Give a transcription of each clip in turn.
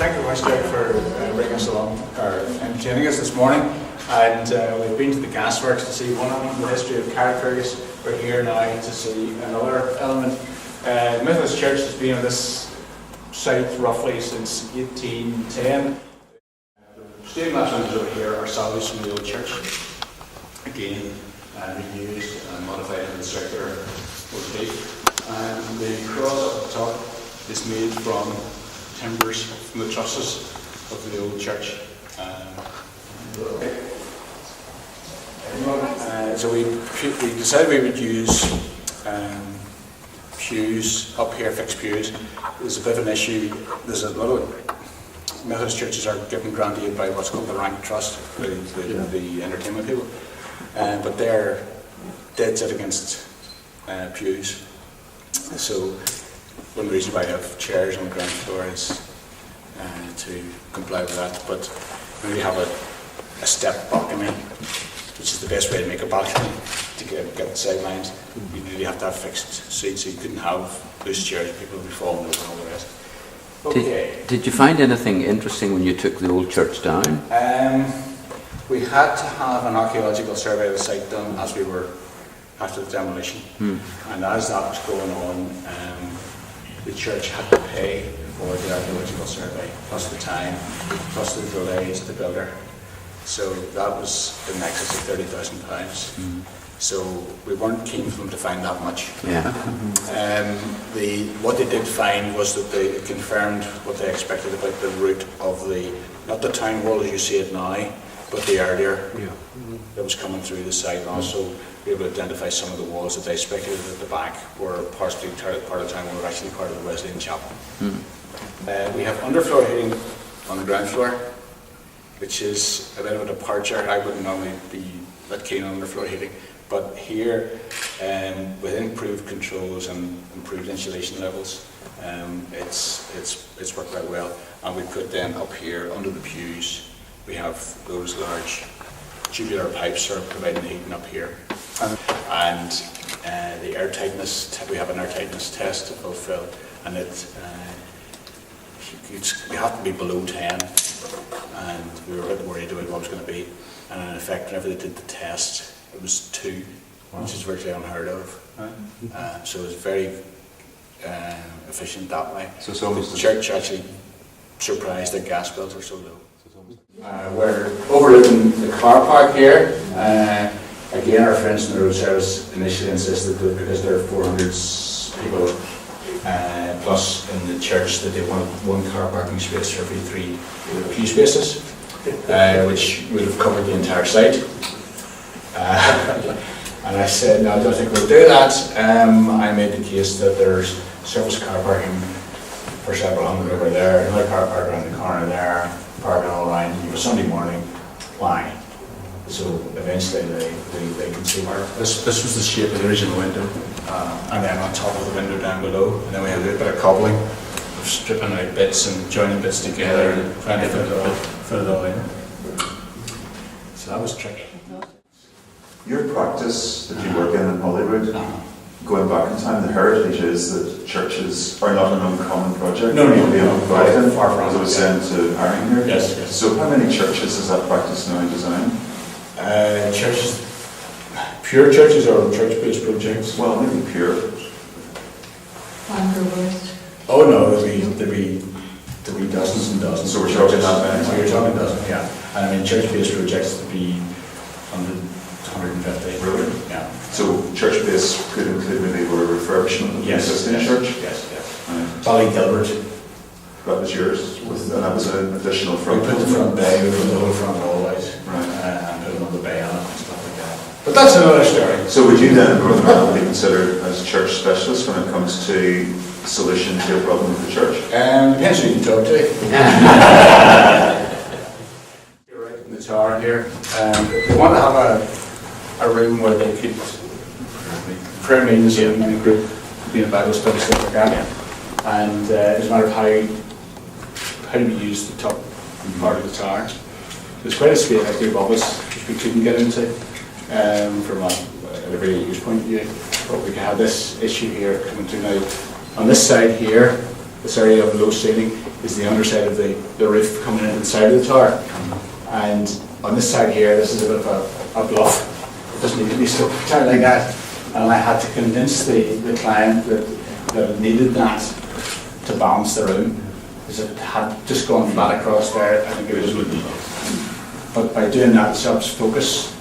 Thank you very much, Jack, for bringing us along, or entertaining us this morning. And we've been to the gasworks to see one element of the history of Carrickfergus. We're here now to see another element. The Methodist Church has been on this site roughly since 1810. The stained glass windows over here are salvaged from the old church. Again, reused and modified into the circular motif. And the cross at the top is made from timbers from the trusses of the old church. So we decided we would use pews up here, fixed pews. There's a bit of an issue. There's a lot of Methodist churches are given grant aid by what's called the Rank Trust, the entertainment people, but they're dead set against pews. So one reason why I have chairs on the ground floor is to comply with that. But when you have a step balcony, which is the best way to make a balcony to get the sidelines, you really have to have fixed seats, so you couldn't have loose chairs, people would be falling over and all the rest. Okay. Did you find anything interesting when you took the old church down? We had to have an archaeological survey of the site done as we were after the demolition. And as that was going on, the church had to pay for the archaeological survey, plus the time, plus the delays of the builder. So that was in excess of £30,000. So we weren't keen for them to find that much. Yeah. What they did find was that they confirmed what they expected about the route of not the town wall as you see it now, but the earlier that was coming through the site. And also be able to identify some of the walls that they speculated at the back were partially part of the town wall, were actually part of the Wesleyan chapel. We have underfloor heating on the ground floor, which is a bit of a departure. I wouldn't normally be that keen on underfloor heating, but here, with improved controls and improved insulation levels, it's worked quite well. And we put then up here under the pews, we have those large tubular pipes that are providing the heating up here, and the air tightness. We have an air tightness test to fulfill, and you have to be below 10. And we were a bit worried about what it was going to be, and in effect whenever they did the test it was 2, which is virtually unheard of. So it was very efficient that way. So the church actually surprised that gas bills were so low. We're overlooking the car park here. Again, our friends in the road service initially insisted that because there are 400 people plus in the church, that they wanted one car parking space for every 3 pew spaces, which would have covered the entire site. And I said, no, I don't think we'll do that. I made the case that there's surface car parking for several hundred over there, another car park around the corner there, parking all around. You know, Sunday morning, why? So eventually they can see where this was the shape of the original window, and then on top of the window down below, and then we had a bit of cobbling, of stripping out bits and joining bits together and trying to fit it all in. So that was tricky. Your practice that you work in Holyrood, going back in time, the heritage is that churches are not an uncommon project. No, far from it. As I was saying to Aaron here. Yes. So how many churches is that practice now designed? Churches, pure churches or church-based projects? Well, maybe pure. Oh no, there'd be dozens and dozens. So we're talking that many? So you're talking dozens, yeah. And I mean, church-based projects would be 100, 150. Really? Yeah. So church-based could include maybe a refurbishment of the existing church? Yes. Right. Ballygilbert. That was yours, and that was an additional front. We put the front bay, we put the whole front wall out, right, and put another bay on it and stuff like that. But that's another story. So would you then, Brother Martin, be considered as church specialist when it comes to solution to a problem with the church? Depends who you talk to. You're right in the tower here. They want to have a room where they could prayer meetings in a group, be in Bible study, stuff like that. And it's a matter of how do we use the top part of the tower. There's quite a space actually above us which we couldn't get into from a very use point of view. But we can have this issue here coming through now. On this side here, this area of low ceiling is the underside of the roof coming in inside of the tower. And on this side here, this is a bit of a bluff. It doesn't need to be so tight like that. And I had to convince the client that it needed that to balance the room, because it had just gone flat across there. I think it was. But by doing that, it helps focus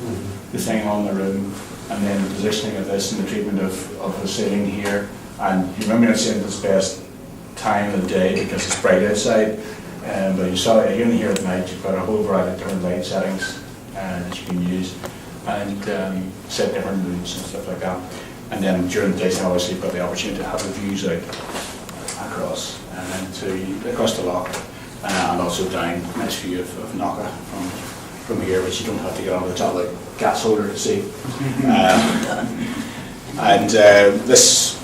the thing on the room, and then the positioning of this and the treatment of the ceiling here. And you remember I said it's best time of the day because it's bright outside. But you saw it even here at night. You've got a whole variety of different light settings that you can use, and set different moods and stuff like that. And then during the daytime, obviously, you've got the opportunity to have the views out across across the loch, and also down. Nice view of Donaghadee from here, which you don't have to get on the top like gas holder to see. These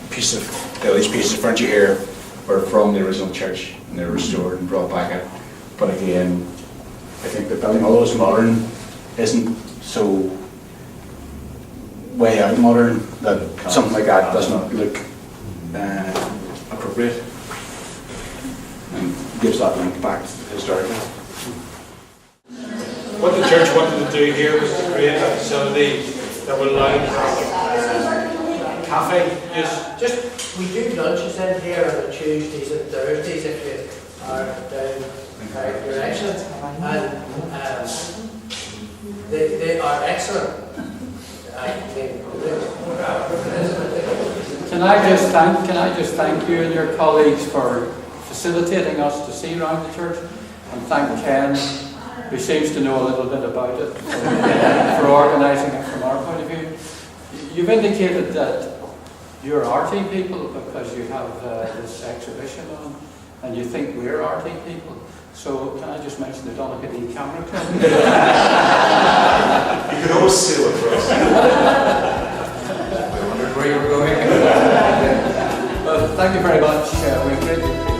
pieces of furniture here were from the original church, and they were restored and brought back out. But again, I think the building, although it's modern, isn't so way out modern that something like that does not look appropriate, and gives that link back historically. What the church wanted to do here was to create a facility that would allow them to have a cafe. Just we do lunches in here on the Tuesdays and Thursdays if you are down our direction, and they are excellent. Can I just thank you and your colleagues for facilitating us to see around the church, and thank Ken, who seems to know a little bit about it, for organising it from our point of view. You've indicated that you're arty people because you have this exhibition on, and you think we're arty people. So can I just mention the Donaghadee Camera Club? You can always steal it for us. I wondered where you were going. Well, thank you very much. We greatly appreciate